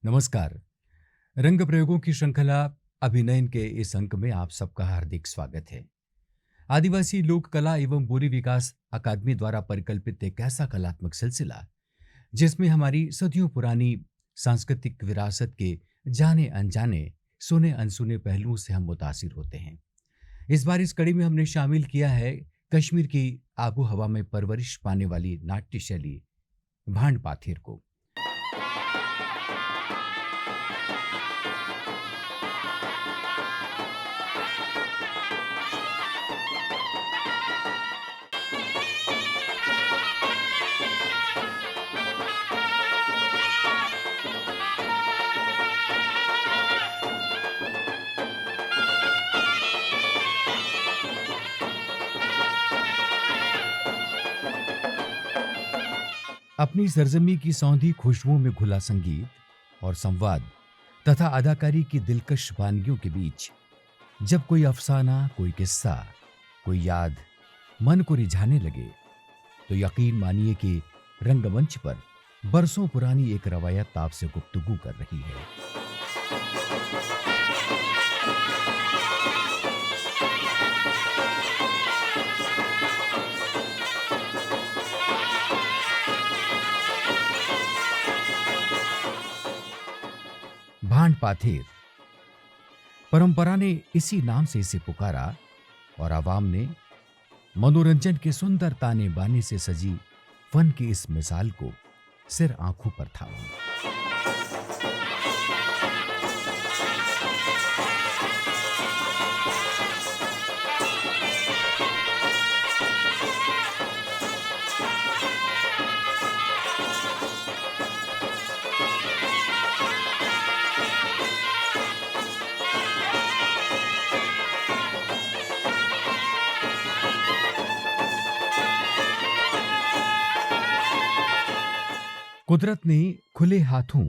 नमस्कार। रंग प्रयोगों की श्रृंखला अभिनयन के इस अंक में आप सबका हार्दिक स्वागत है। आदिवासी लोक कला एवं बोली विकास अकादमी द्वारा परिकल्पित एक ऐसा कलात्मक सिलसिला जिसमें हमारी सदियों पुरानी सांस्कृतिक विरासत के जाने अनजाने सुने अनसुने पहलुओं से हम मुतासिर होते हैं। इस बार इस कड़ी में हमने शामिल किया है कश्मीर की आबो हवा में परवरिश पाने वाली नाट्य शैली भांड पाथेर को। अपनी सरजमी की सौंधी खुशबुओं में घुला संगीत और संवाद तथा अदाकारी की दिलकश वानगियों के बीच जब कोई अफसाना, कोई किस्सा, कोई याद मन को रिझाने लगे तो यकीन मानिए कि रंगमंच पर बरसों पुरानी एक रवायत आपसे गुफ्तगू कर रही है। भांड पाथेर परंपरा ने इसी नाम से इसे पुकारा और आवाम ने मनोरंजन के सुंदर ताने बाने से सजी फन की इस मिसाल को सिर आंखों पर थामा। कुदरत ने खुले हाथों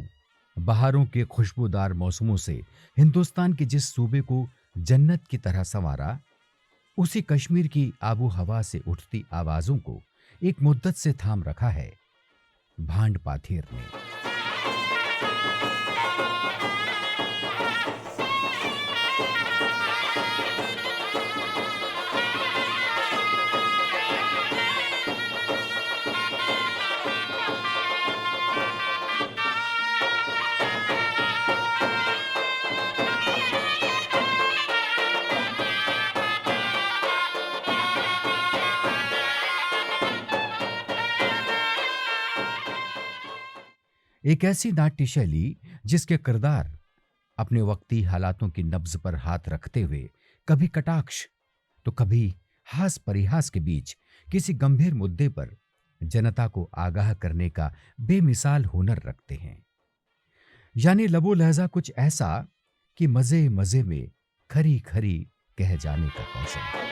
बहारों के खुशबूदार मौसमों से हिंदुस्तान के जिस सूबे को जन्नत की तरह संवारा, उसी कश्मीर की आबो हवा से उठती आवाजों को एक मुद्दत से थाम रखा है भांड पाथेर ने। एक ऐसी नाट्य शैली जिसके किरदार अपने वक्ती हालातों की नब्ज पर हाथ रखते हुए कभी कटाक्ष तो कभी हास परिहास के बीच किसी गंभीर मुद्दे पर जनता को आगाह करने का बेमिसाल हुनर रखते हैं। यानी लबो लहजा कुछ ऐसा कि मजे मजे में खरी खरी कह जाने का कौशल।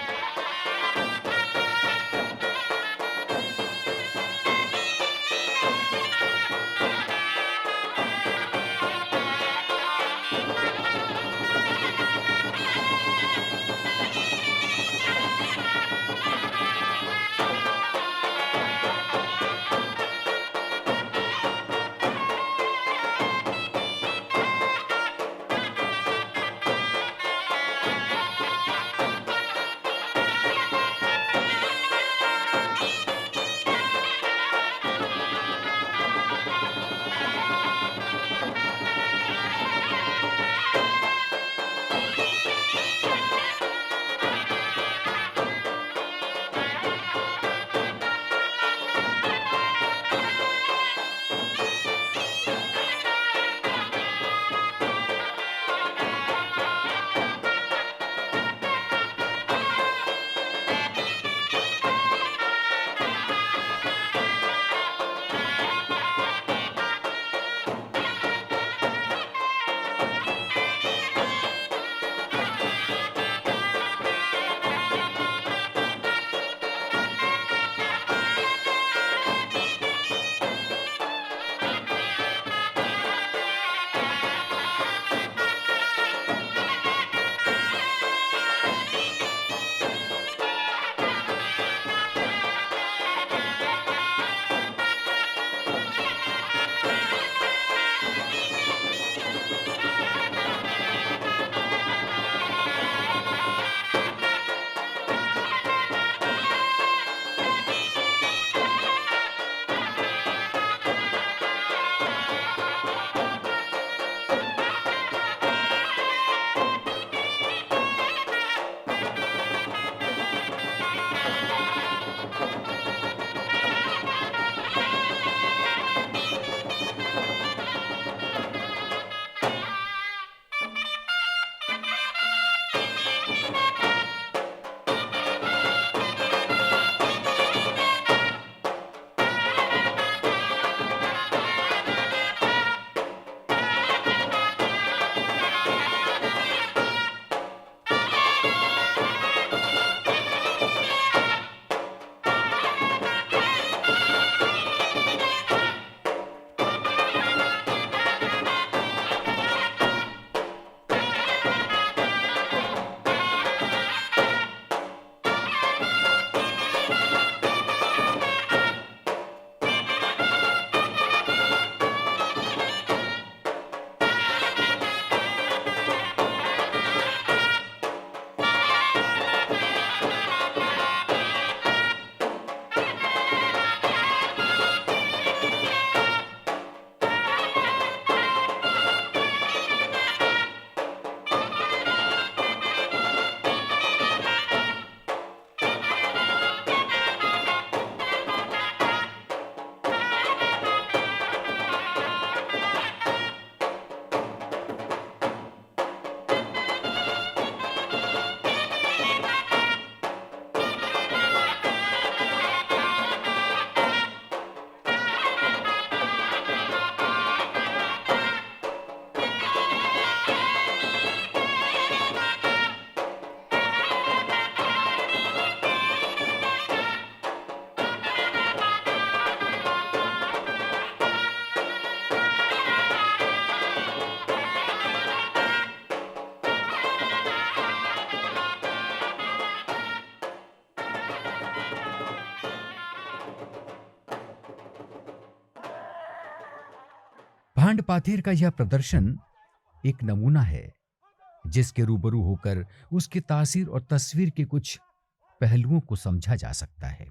सांड पाथेर का यह प्रदर्शन एक नमूना है जिसके रूबरू होकर उसकी तासीर और तस्वीर के कुछ पहलुओं को समझा जा सकता है।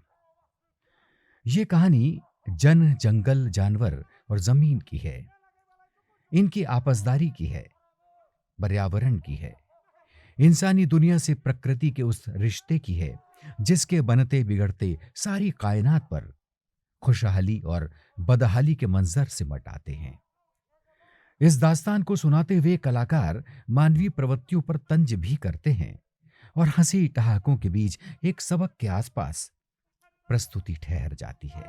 ये कहानी जन, जंगल, जानवर और जमीन की है। इनकी आपसदारी की है, पर्यावरण की है, इंसानी दुनिया से प्रकृति के उस रिश्ते की है जिसके बनते बिगड़ते सारी कायनात पर खुशहाली और बदहाली के मंजर सिमट आते हैं। इस दास्तान को सुनाते हुए कलाकार मानवीय प्रवृत्तियों पर तंज भी करते हैं और हंसी ठहाकों के बीच एक सबक के आसपास प्रस्तुति ठहर जाती है।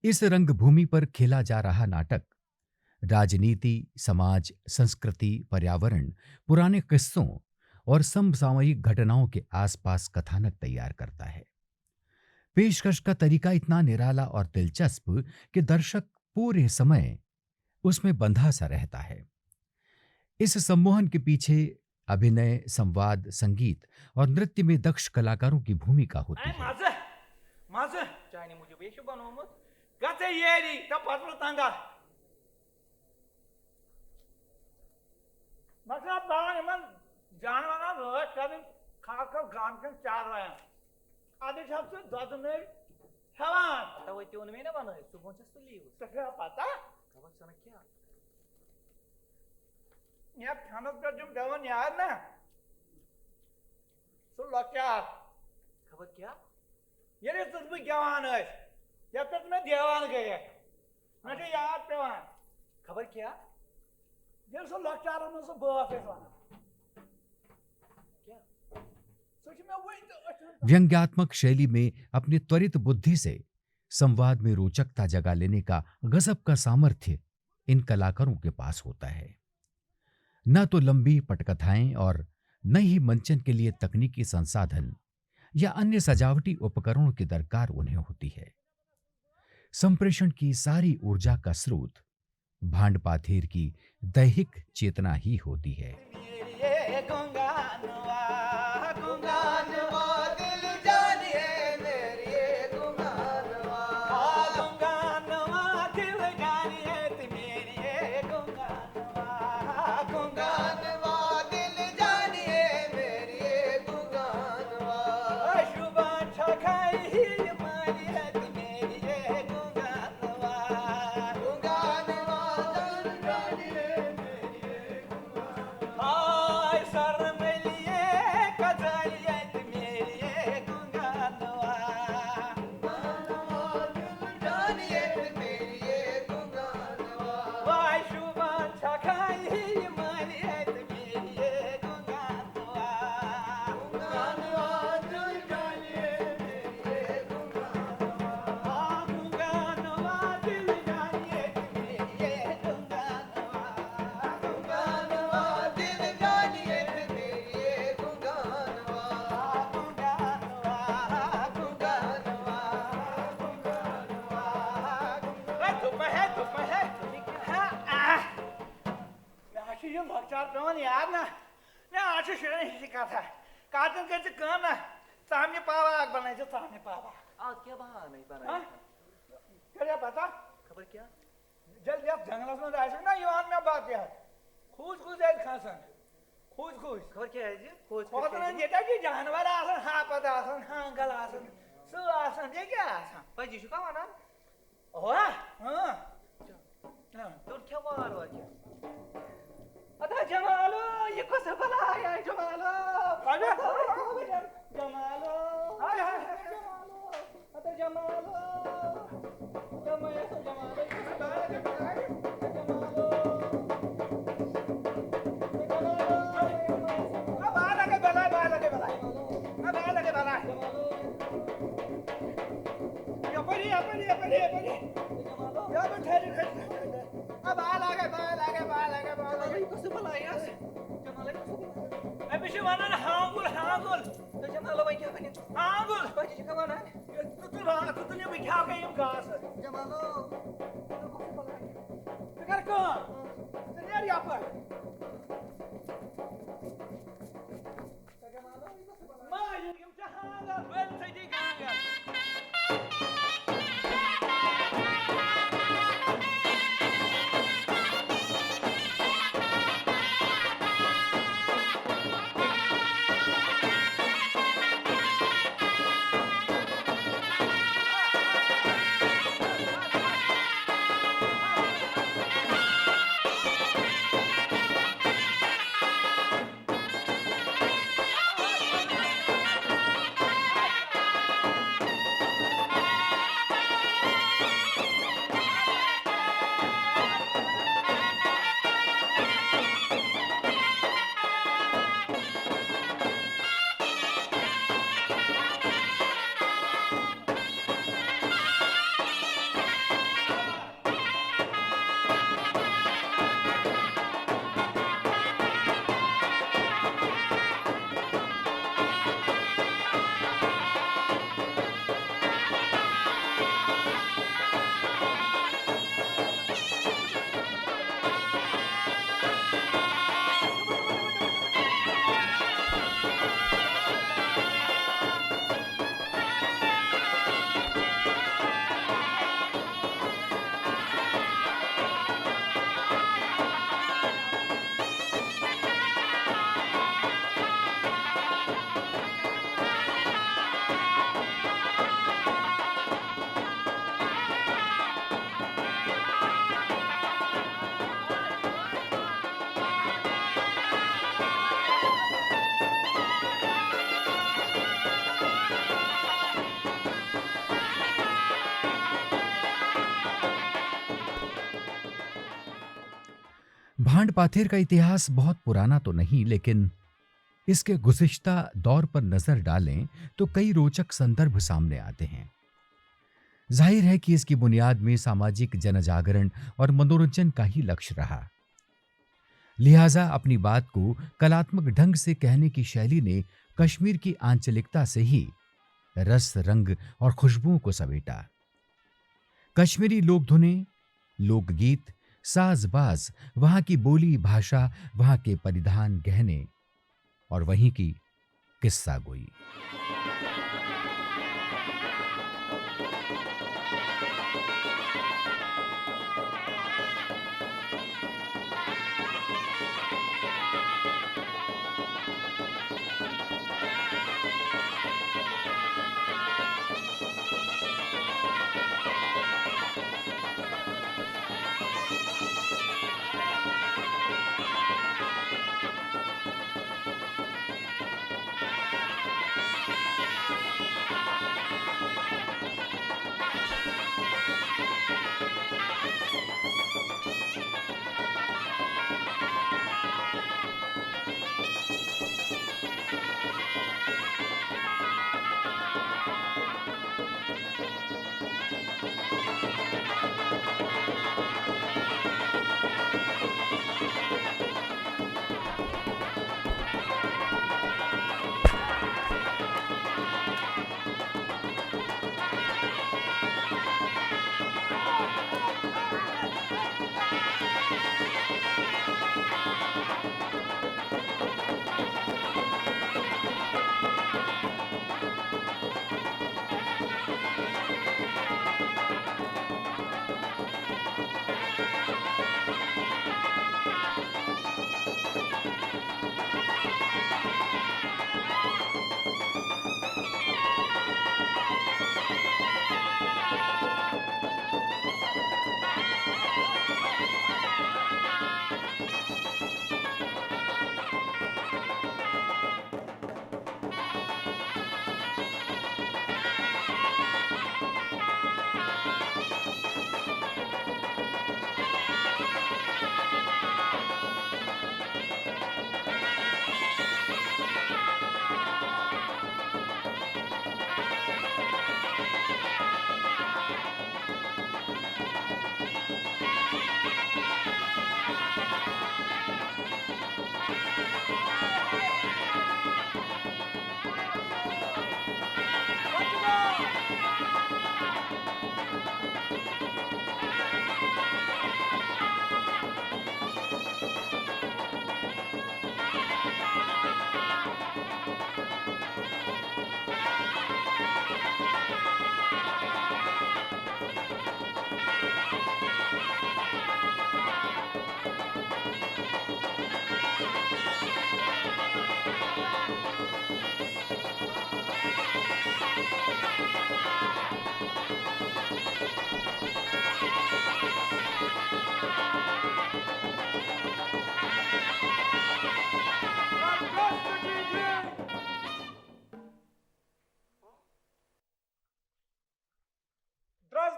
इस रंगभूमि पर खेला जा रहा नाटक राजनीति, समाज, संस्कृति, पर्यावरण, पुराने किस्सों और समसामयिक घटनाओं के आसपास कथानक तैयार करता है। पेशकश का तरीका इतना निराला और दिलचस्प कि दर्शक पूरे समय उसमें बंधा सा रहता है। इस सम्मोहन के पीछे अभिनय, संवाद, संगीत और नृत्य में दक्ष कलाकारों की भूमिका होती है। मतलब बाहर मन जानवर रोज कभी खाकर गान के चार रहे हैं आधे शब्द से दर्द में हवान आता वही त्यों में ना बना है सुबह से लीव तो क्या पता खबर सना क्या ये खानों का जो जवान यार ना सो लक्ष्य खबर क्या ये रे तुझ भी जवान है जब तक मैं जवान गए मुझे याद पेवान खबर क्या ये सो लक्ष्य रहा ना सो बहुत है क्या सोच में वही तो व्यंग्यात्मक शैली में अपनी त्वरित बुद्धि से संवाद में रोचकता जगा लेने का गजब का सामर्थ्य इन कलाकारों के पास होता है। न तो लंबी पटकथाएं और न ही मंचन के लिए तकनीकी संसाधन या अन्य सजावटी उपकरणों की दरकार उन्हें होती है। संप्रेषण की सारी ऊर्जा का स्रोत भांड पाथेर की दैहिक चेतना ही होती है। यार ना मैं आज शिरण शिका था कार्टून के काम ना सामने पावा आग बनाए जो सामने पावा आज क्या बहाना नहीं बना क्या पता खबर क्या जल्दी आप जंगल में जाए ना युवान में बात यार खूज खूज है खासन खूज खूज खबर क्या है जी खोज बहुत ना जेटा जी जानवर आसन हाँ पता आसन हाँ गल आसन सु आसन ये क्या आसन भाई जी शुका माना ओह हाँ तो क्या बाहर हुआ क्या अरे जमालो ये कौन सा भला है जमालो अरे जमालो हाय हाय जमालो अरे जमालो जमालो जमालो अब आ लगे भला ये परी या तो ठहरे अब आ लगे कसं भला यार जमाला कसं मैं पीछे वाला ना हांगुल तो जमाला भाई क्या बने हांगुल भाई जी का माना तू ने बिठा के यूं घास जमालो फिकर कौन चल यार यहाँ पर माँ ये क्यों चाहेगा वेल से जी गांगा भांड पाथेर का इतिहास बहुत पुराना तो नहीं, लेकिन इसके गुज़िश्ता दौर पर नजर डालें तो कई रोचक संदर्भ सामने आते हैं। जाहिर है कि इसकी बुनियाद में सामाजिक जनजागरण और मनोरंजन का ही लक्ष्य रहा। लिहाजा अपनी बात को कलात्मक ढंग से कहने की शैली ने कश्मीर की आंचलिकता से ही रस, रंग और खुशबुओं को समेटा। कश्मीरी लोक धुनें, लोकगीत, साज-बाज, वहां की बोली भाषा, वहां के परिधान गहने और वहीं की किस्सा गोई।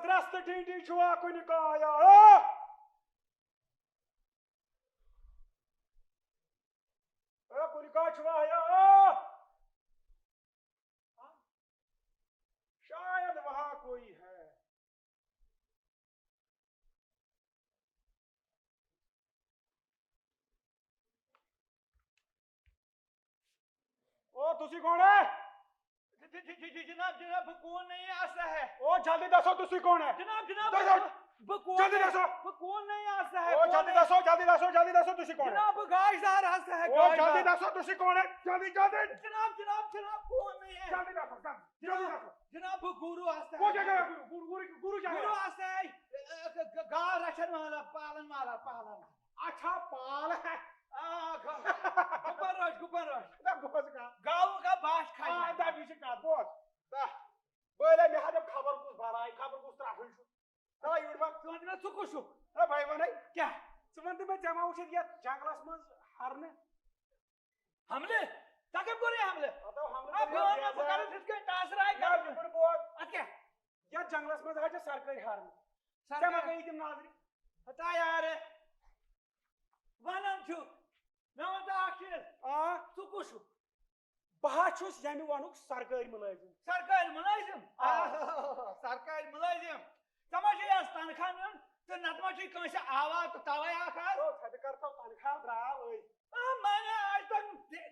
Здравствуйте, иди, чувак, уникая, а? उनका छुआया शायद वहां कोई है। ओ तुसी कौन है? जनाब जनाब कौन नहीं आसा है। ओ जल्दी दसो तुसी कौन है? जनाब जनाब जल्दी दसो। कौन नहीं आसा है। ओ जल्दी दसो जल्दी दसो तुसी कौन है? जनाब गाइसदार आसा है। ओ जल्दी दसो तुसी कौन है? जल्दी जल्दी जनाब जनाब जनाब कौन नहीं है। जल्दी दसो जल्दी दसो। जनाब गुरु आसा है। वो जगह गुरु जगह गुरु आसा है। गाय रचन वाला पालन वाला पालन। अच्छा पाल है। गुपन रोश ना बोस का गाँव का बाश खाई दा बीच का बोस दा बोले मैं हजम खबर कुछ भराई खबर कुछ ट्रैफिक दा यूर बात सुमंत में सुकुशु ए भाई बने क्या सुमंत में जमा उसे दिया जंगलास में हरने हमले ताकि बोले हमले तो हमने अब भगवान ने फकर जिसके टासरा है यार ऊपर बोल अच्छा या जंगलास में जाके सरकारी हरने सरकार जमा गई तुम नाजरी बता यार वनन छु मैं वन तो आख चीज आ तू कुछ छु बहा छुस यमि वनुक सरकारी मुलाजिम सरकारी मुलाजिम सरकारी मुलाजिम तमाशे यस तनखा न्यून तो नतमाशे कंसे आवाज तो तवे आखा तो छद करता तनखा द्राव ओय मैंने आज तक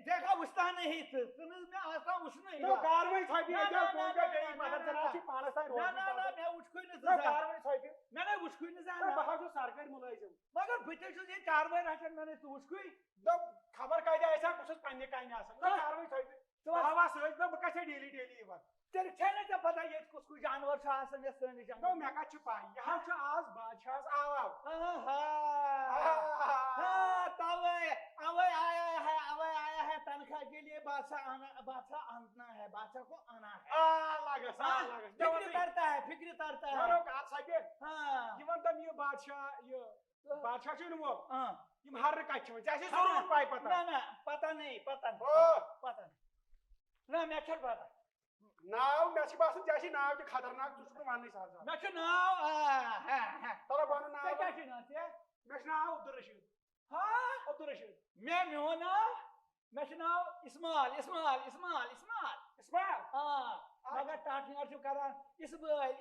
देखा उस्ता नहीं थे तुमने मैं आज तक उस नहीं तो कारवाई छापी है ना, जो ना, कोई का ना, गई ना, मदद ना, चला ना, छी पानस ताई ना रोज ना ना मैं उसको ही तो नहीं कारवाई छापी मैंने उसको ही नहीं तो जाना बहा जो सरकारी मुलाजिम मगर बिटे से ये कार्रवाई रखन मैंने तो उसको ही तो खबर काय दे ऐसा कुछ पन्ने काय ना आसन तो कारवाई छापी तो आवाज सज तो कैसे डेली डेली ये बात तेरे छेने का पता ये कुछ जानवर था आसन ये सने तो जंगल मैं का छुपाई यहां छ आज बादशाह आवा हाँ तवे अवे आया है तनख्वाह के लिए बादशाह आना है बादशाह को आना है आ लागे सा लागे फिक्र करता मारो है का छापी हाँ जीवन तम ये बादशाह छु नुमो हाँ यम हर का छु जैसे जरूर पाई पता ना पता नहीं ओ ना मैं चल पता नाव मेसी बासन जैसी नाव के खतरनाक तुझको मानने साजा मैं चल नाव हाँ तोरा बानो नाव क्या चीज़ है मेस नाव अब्दुल रशीद हाँ अब्दुल रशीद मैं हो नाव मैं नाव इस्माइल इस्माइल हाँ मगर टाटियां जो करा इस्माइल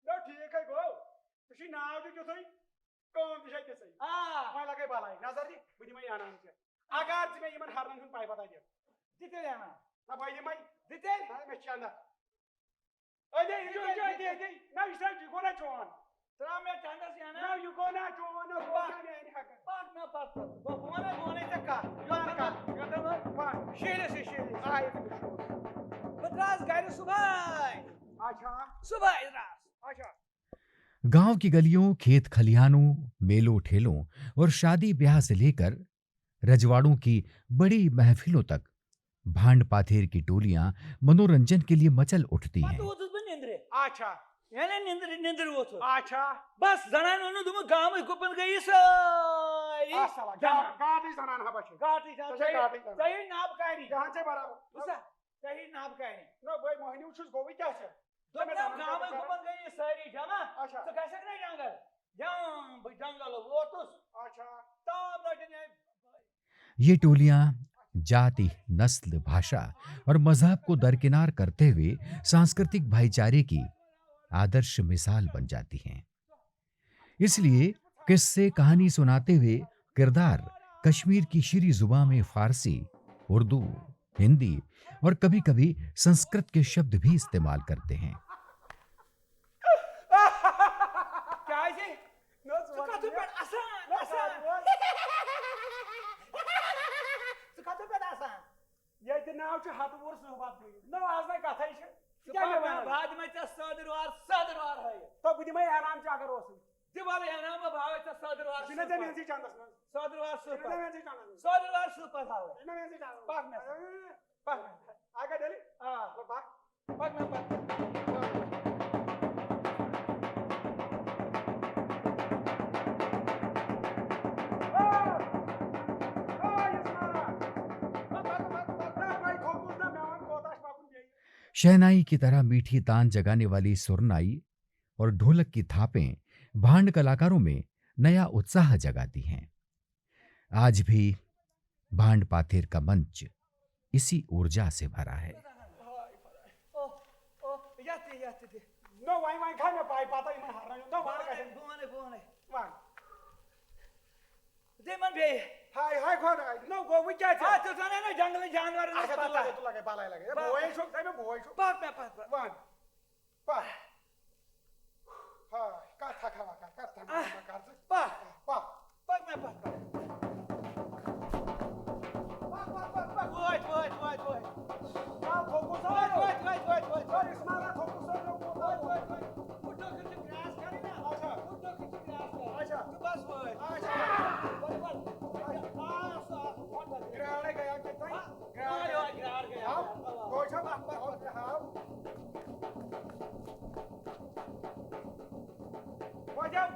नो ठीक है गो तुझी नाव जो थई कौन दिशा के सही हाँ मैं लगे बालाई नजर दी बुद्धि में आना है अगर तुम्हें ये मन हरन पाई पता दे जिते जाना ना भाई ये मैं जिते ना मैं चांदा अरे ये ना इस तरह को ना चोन तेरा मैं चांदा से आना ना यू को ना चोन ना को ना नहीं हक पाक ना पाक वो बोने तक का शेले से आए बदराज गाइड सुबह अच्छा इधर अच्छा गांव की गलियों, खेत खलिहानों, मेलों ठेलों और शादी ब्याह से लेकर रजवाड़ों की बड़ी महफिलों तक भांड पाथेर की टोलियां मनोरंजन के लिए मचल उठती हैं। अच्छा यानी निंद्र वो तो अच्छा बस जनान उन्होंने तुम गांव में गुपन गई सारी गाड़ी जनान हा बचे गाटी गाटी सही नाप कानी जहां से बराबर उसा सही नाप कानी नो भाई मोहिनी उछुस गोवी क्या है तो मैं गांव में गुपन गई सारी जमा अच्छा तो कैसे नहीं जंगल जंगल वो तो अच्छा तब लगने ये टोलियां जाति, नस्ल, भाषा और मजहब को दरकिनार करते हुए सांस्कृतिक भाईचारे की आदर्श मिसाल बन जाती हैं। इसलिए किस्से कहानी सुनाते हुए किरदार कश्मीर की शीरी जुबान में फारसी, उर्दू, हिंदी और कभी-कभी संस्कृत के शब्द भी इस्तेमाल करते हैं। क्या है जी नो सुका तो पेट आसान सुका तो पेट आसान ये दिन नाव छ हाथ वर्ष हो बात गई नो आज नहीं कथा है क्या मैं बाद में तो सदरवार है तो बुद्धि में आराम से अगर होसी दिवाले है ना भाव है तो सदरवार जिने जने जी चांदस में सदरवार जिने सुपर जने जी चांदस सदरवार सुपर हावे जिने जी चांदस पाक में पाक आगे डेली हां लो पाक पाक में शहनाई की तरह मीठी तान जगाने वाली सुरनाई और ढोलक की थापें भांड कलाकारों में नया उत्साह जगाती हैं। आज भी भांड पाथेर का मंच इसी ऊर्जा से भरा है। याते नो वाई खा में पाई पाता ही मैं हार रहा हूं नो बाहर का बोने वाह दे मन बे हाय खोद नो गो वी क्या हां तो जाने ना जंगली जानवर नहीं अच्छा पता तो लगे पाला लगे बोए शो टाइम में बोए शो पाक में पाक वन पा हां का था खावा का था पाक पा पाक में पाक Wait. का फोकस Wait. और इसमें ना focus no Put the grass करी ना अच्छा Put the grass कर अच्छा तो बस wait अच्छा What ग्राड़े गया कि तई ग्रार गया हां कोई सब हां वजब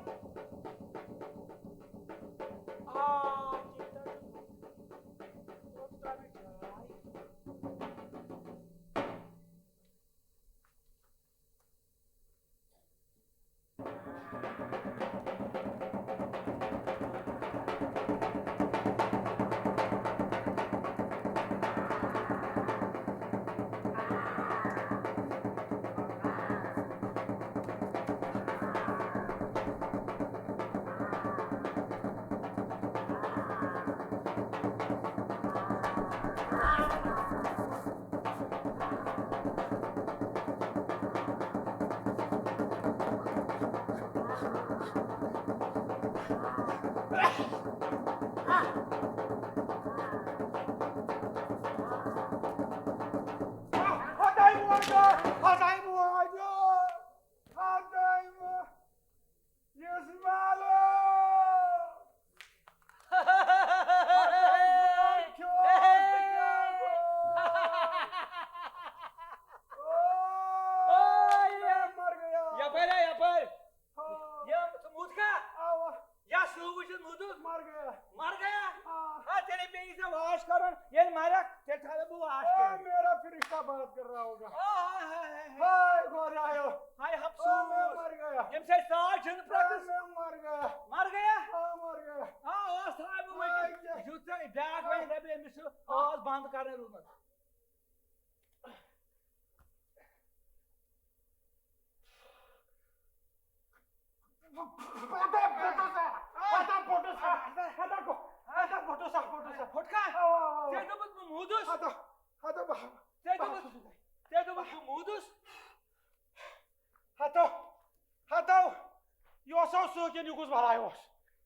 Hatay muhacı. Hatay mı? Yusmalı. Yapar yapar. Ya mutka. Ya soğuğun mudur? मर गया Mar gaya. हाँ। Ha तेरे बेई से वाश करो ये मारा तेरे थाले bu वाश कर मेरा फरिश्ता बात कर रहा होगा हाय हाय गोरायो हाय मैं हफ्सू मर गया यम से साल जन प्रैक्टिस मैं मर गया मर गया हाँ मर गया हा ओ साहब वो जुते बैग में दबे मिस आवाज बंद करने रूम फुटका ते तो बस मुदुस ते तो बस मुदुस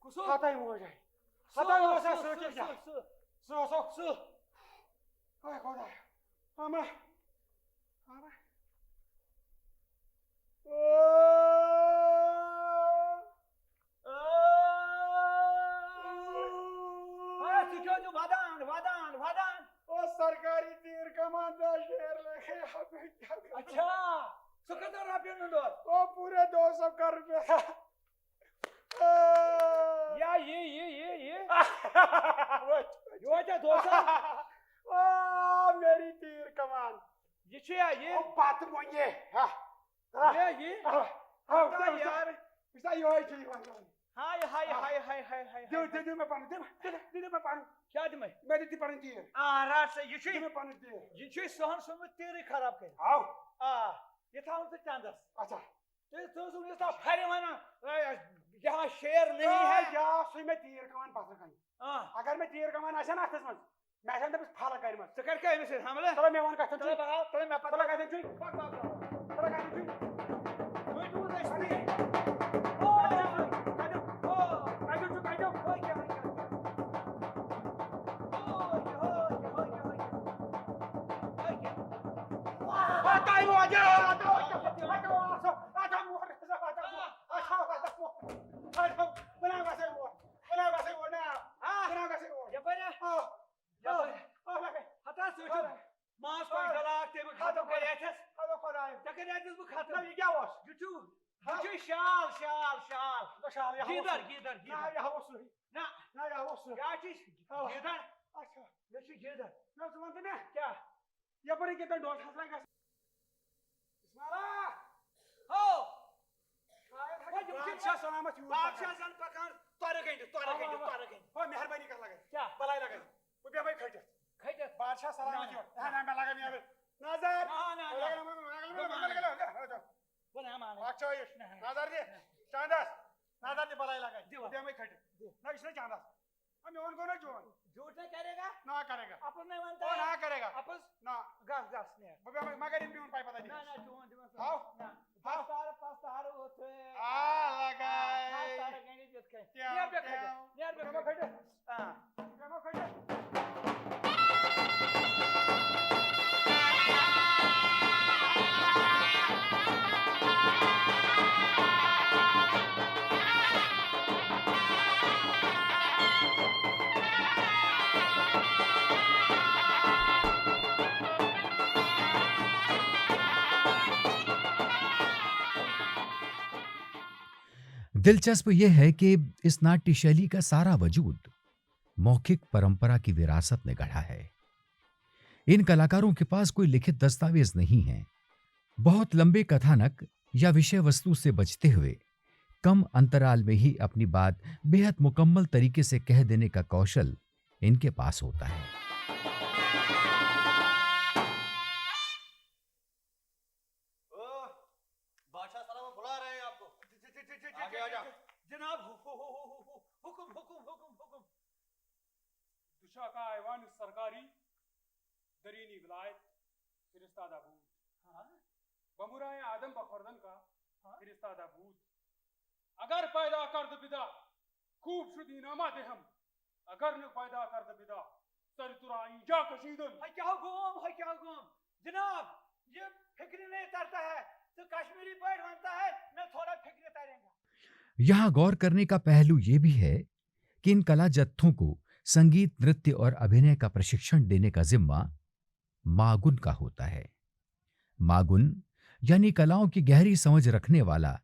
कुसो जो वादान सरकारी तीर कमांडा शेर लेके यहाँ पे क्या कर अच्छा सुखदर रापियो नंदोर वो पूरे 200 कर रुपया या ये यो क्या दोसा ओ मेरी तीर कमान ये क्या ये ओ बात मोये हाँ ये हाँ यार उसका यो है चली वाला हाय दे मैं पानी दे मैं पानी क्या दे मैं मेरी ती पानी तीर आराम से ये दे मैं पानी तीर ये चीज सहन सुन तेरे खराब कर आओ ये था उनसे चांदस अच्छा तो सुन सा फरे माना यहाँ शेर नहीं है या सुई में तीर कमान पास रखा अगर मैं तीर कमान आशा ना आखिर मैं ऐसा तो फाला कर मत तो करके मिसे हमले चलो मैं वन का चलो बगाओ चलो मैं पता चलो कहते हैं चलो कहते हैं कोई दूर नहीं मेहरबानी कर लगे क्या बलाई लगे वो भी भाई खैटे बादशाह सलाम जी हां ना मैं लगा मैं नजर बना मान अच्छा ये नजर जी चांदस नजर जी बलाई लगा वो भी भाई खैटे ना इसने चांदस हम ओन को ना झूठ नहीं करेगा ना करेगा अपन नहीं मानता वो ना करेगा अपन ना गास नहीं वो भी मगर इन भी उन पाई पता नहीं ना जोन हां पास्तार होते लगा पास्तार गणी जित के नियर पे खैटे हां खैटे दिलचस्प यह है कि इस नाट्य शैली का सारा वजूद मौखिक परंपरा की विरासत ने गढ़ा है। इन कलाकारों के पास कोई लिखित दस्तावेज नहीं है। बहुत लंबे कथानक या विषय वस्तु से बचते हुए कम अंतराल में ही अपनी बात बेहद मुकम्मल तरीके से कह देने का कौशल इनके पास होता है। दुशा का ऐवान सरकारी दरीनी विलायत फिरिस्ता दाबूद बमुराए आदम बखरदन का फिरिस्ता दाबूद अगर पैदा कर दो बिदा खूब शुदीनामा दे हम अगर न पैदा कर दो बिदा सर तुरा इंजा कशीदन है क्या हुकुम जनाब ये यहां गौर करने का पहलू यह भी है कि इन कला जत्थों को संगीत, नृत्य और अभिनय का प्रशिक्षण देने का जिम्मा मागुन का होता है। मागुन यानी कलाओं की गहरी समझ रखने वाला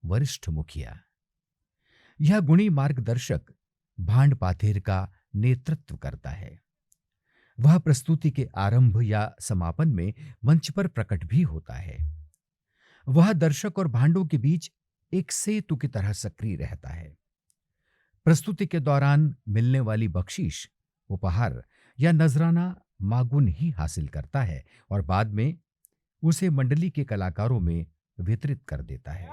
वरिष्ठ मुखिया। यह गुणी मार्गदर्शक भांड पाथेर का नेतृत्व करता है। वह प्रस्तुति के आरंभ या समापन में मंच पर प्रकट भी होता है। वह दर्शक और भांडों के बीच एक सेतु की तरह सक्रिय रहता है। प्रस्तुति के दौरान मिलने वाली बख्शीश, उपहार या नजराना मागुन ही हासिल करता है और बाद में उसे मंडली के कलाकारों में वितरित कर देता है।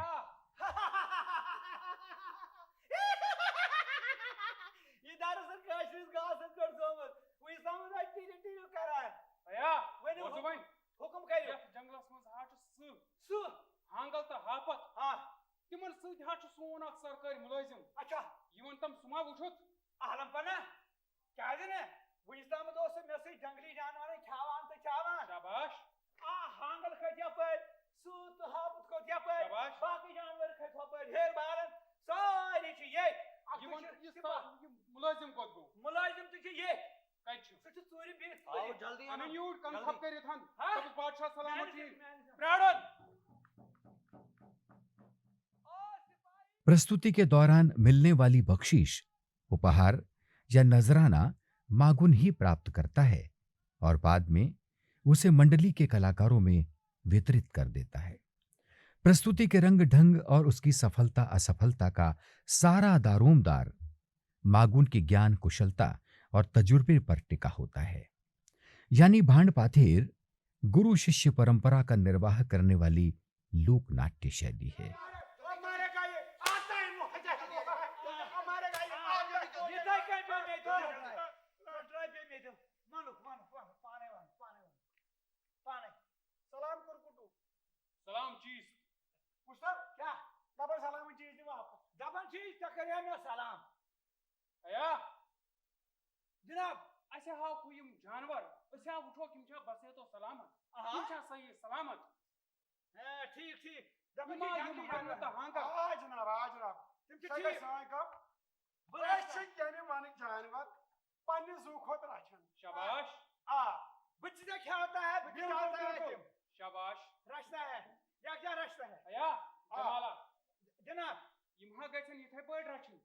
ये दरअसल काशिश गासन कर सोमत वही समुदाय टीडी कर रहा है। अया वही बोसो भाई हुक्म करियो जंगलस मज हाट सु हांगल तो हापत हां तिमन सद हाट सोन अक सरकारी मुलाजिम अच्छा यमन तम सुमा उठोत आहलम पना क्या जने वही सम दोस्त में से जंगली जानवर खावान तो खावान शाबाश आ हांगल खटिया पर सु तो हापत को दिया पर शाबाश। बाकी जानवर खटवा पर हेर बारन सारी चीजें यमन मुलाजिम को गो मुलाजिम तो ये कछ सच चोरी भी आओ जल्दी अन यूट कन खप करित हन हाँ? सब बादशाह सलामती प्राणन प्रस्तुति के दौरान मिलने वाली बख्शीश, उपहार या नजराना मागुन ही प्राप्त करता है और बाद में उसे मंडली के कलाकारों में वितरित कर देता है। प्रस्तुति के रंग ढंग और उसकी सफलता असफलता का सारा दारोमदार मागुन की ज्ञान, कुशलता और तजुर्बे पर टिका होता है। यानी भांड पाथेर गुरु शिष्य परंपरा का निर्वाह करने वाली लोक नाट्य शैली है। हमारे का ये आता ही मुझे हमारे का ये ये तो कहीं पे नहीं तो ट्राई पे में तो मानो पाने सलाम कर कुटू सलाम चीज पुस्तक क्या डबल सलाम चीज नहीं आपको डबल चीज टकरिया में सलाम अया जनाब ऐसे हाउ कोई जानवर ऐसे हाउ उठो किम छा बसे तो सलामत किम छा सही सलामत हां ठीक डबल यमा यम हांगा तो हांगा आ जनाब तुम ठीक। सही साय कम बस यानी वन जानवर पन्ने जू खोत रचन शाबाश आ बच्चे से क्या होता है बिल्कुल। शाबाश रास्ता है या क्या रास्ता है अया जमाला जनाब यमहा गछन इथे पड़ रछन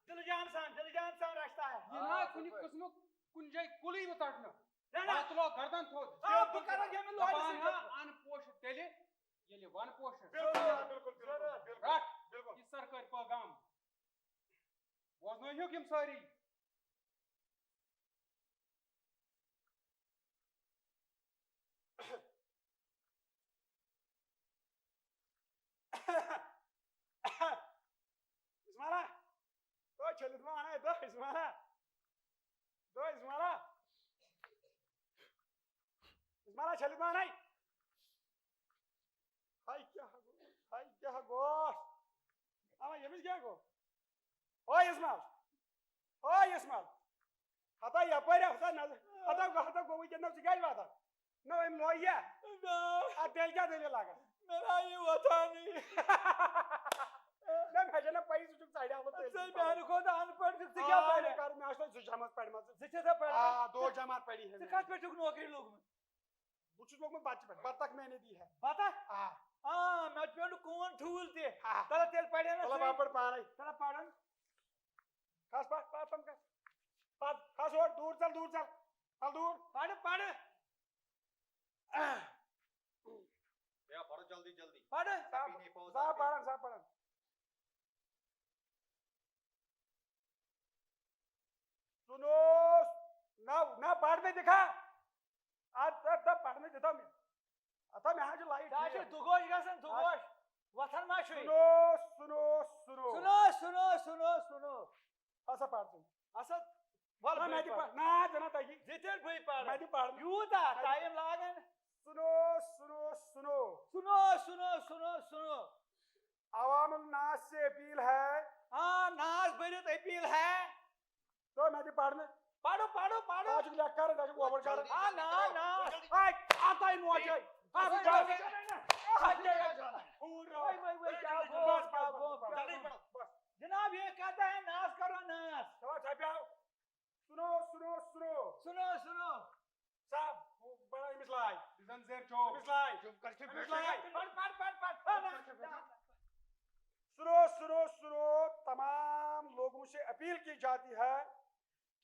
दिलजान सान रास्ता है ये ना कुनी किस्म कुंजय कुली बताटना ना ना हाथलो गर्दन थोद आप करा के में लोग पाना अन पोष तेले येले वन पोष बिल्कुल राट ये सरकार पैगाम बोझनो हो किम सारी इस्माला तो चलित माना है तो इस्माला चलित माना है हाय क्या गो आमा ये क्या गो ओ इस्माल हता या पर हता गो वो जन्नत से गई बात नो इन लोया आ तेल क्या देने लगा मेरा ये वता नहीं मैं भेजना पैसे चुक साइड आवत सही बहन को दान पर से क्या पड़े कर मैं आज तो जमात पढ़ मत शिक्षा था पढ़ा हां दो जमात पढ़ी है शिक्षा पे टुक नौकरी लोग में कुछ लोग में बात तक मैंने दी है पता हां हां मैं पेड़ कौन ठूल थे हाँ। तला तेल पड़े ना चलो बापड़ पा रही तला पाड़न खास पास तुम खास और दूर चल दूर पाड़ या पढ़ो जल्दी पाड़ साहब पढ़न सुनो ना पढ़ में दिखा आज तब पढ़ में देता मैं आता मैं आज लाइट दाशे दुगोश गसन वतन मा छुई सुनो ऐसा पढ़ तुम असद वाला मैं ना जना ताकि जितेल भई पाड़ मैं भी पढ़ यूता टाइम लागन सुनो अवामुल नास से अपील है हां नाज भरित अपील है तो मैं भी पढ़ने पाड़ो आज लिया कर दाजू ओवर कर हां ना आता ही नो आ जाए जनाब ये कहता है नाश करो नाश। सुनो सुनो सुनो सुनो सुनो साहब वो बड़ा मिसलाई Zanzer chop. मिसलाई सुनो सुनो सुनो तमाम लोगों से अपील की जाती है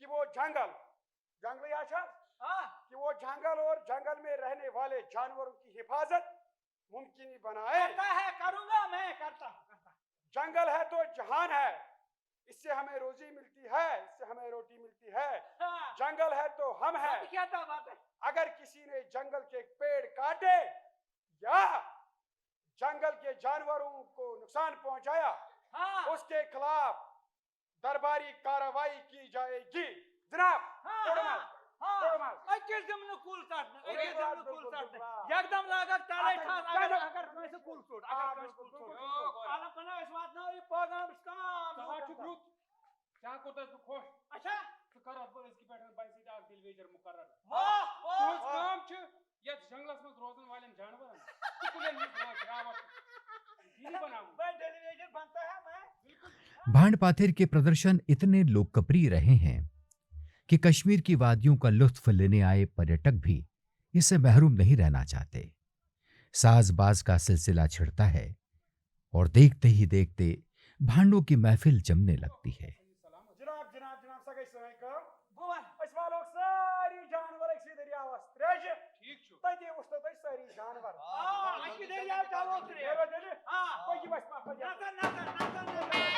कि वो जंगली आशा हाँ कि वो जंगल और जंगल में रहने वाले जानवरों की हिफाजत मुमकिन बनाए। करता है, करूंगा मैं, करता हूं। जंगल है तो जहान है, इससे हमें रोजी मिलती है, इससे हमें रोटी मिलती है। हाँ, जंगल है तो हम हैं। क्या था बात है? अगर किसी ने जंगल के पेड़ काटे या जंगल के जानवरों को नुकसान पहुंचाया, हाँ उसके खिलाफ दरबारी कार्रवाई की जाएगी। जनाब हाँ थोड़ा हाँ मार, हाँ थोड़ा मार। एकदम कूल काट बिल्कुल, एकदम बिल्कुल, कूल काट बिल्कुल। एकदम लागत ताले आता- ठास जानो। अगर वैसे कूल सूट हाँ, अगर बिल्कुल, कूल सूट बिल्कुल। आला पना इस बात ना ये program scam Kala chukrut. Cha kota tu khosh. अच्छा Fikar atbal iski pattern by sida television mukarrar. वाह Tos वाह काम छ या जंगलस में रोजन वालेन जानवर कुकुलन में बना गिरावट दीनी बनाऊ मैं टेलीविजन बनता है मैं भांड पाथेर के प्रदर्शन इतने लोकप्रिय रहे हैं कि कश्मीर की वादियों का लुत्फ लेने आए पर्यटक भी इससे महरूम नहीं रहना चाहते। साजबाज का सिलसिला छिड़ता है और देखते ही देखते भांडों की महफिल जमने लगती है। जनाब जनाब जनाब सगै समय का बुवन अस वालो सारी जानवर इसी दरिया वस्त्रेज ठीक छु तते उस्तो तै सारी जानवर हां अच्छी देर यार चालो उतरे देवा देले हां कोई बस पापा नाता नाता नाता नाता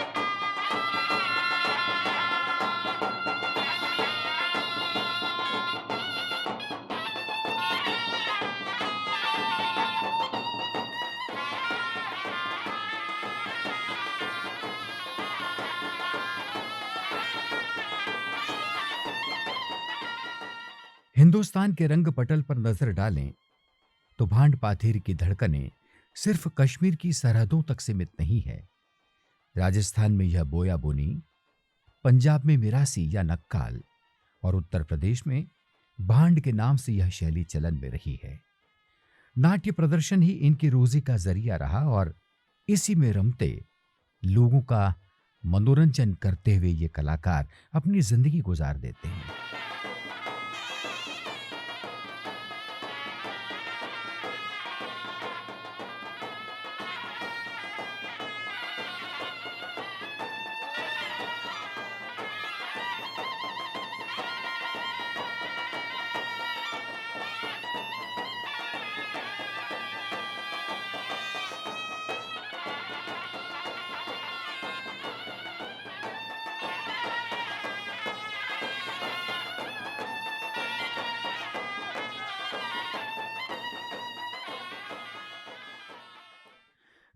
हिंदुस्तान के रंग पटल पर नजर डालें तो भांड पाथेर की धड़कनें सिर्फ कश्मीर की सरहदों तक सीमित नहीं है। राजस्थान में यह बोया बोनी, पंजाब में मिरासी या नक्काल और उत्तर प्रदेश में भांड के नाम से यह शैली चलन में रही है। नाट्य प्रदर्शन ही इनकी रोजी का जरिया रहा और इसी में रमते लोगों का मनोरंजन करते हुए ये कलाकार अपनी जिंदगी गुजार देते हैं।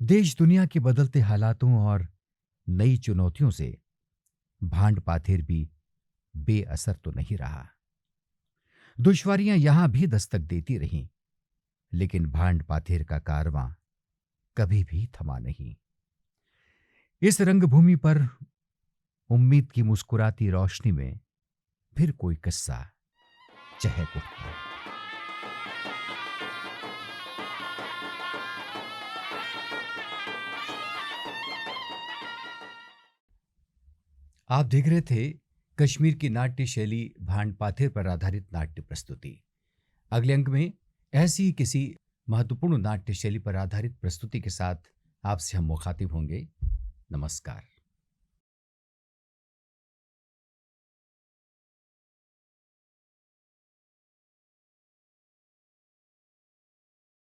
देश दुनिया के बदलते हालातों और नई चुनौतियों से भांड पाथेर भी बेअसर तो नहीं रहा। दुश्वारियां यहां भी दस्तक देती रहीं, लेकिन भांड पाथेर का कारवां कभी भी थमा नहीं। इस रंगभूमि पर उम्मीद की मुस्कुराती रोशनी में फिर कोई किस्सा चहक उठता। आप देख रहे थे कश्मीर की नाट्य शैली भांड पाथेर पर आधारित नाट्य प्रस्तुति। अगले अंक में ऐसी ही किसी महत्वपूर्ण नाट्य शैली पर आधारित प्रस्तुति के साथ आपसे हम मुखातिब होंगे। नमस्कार।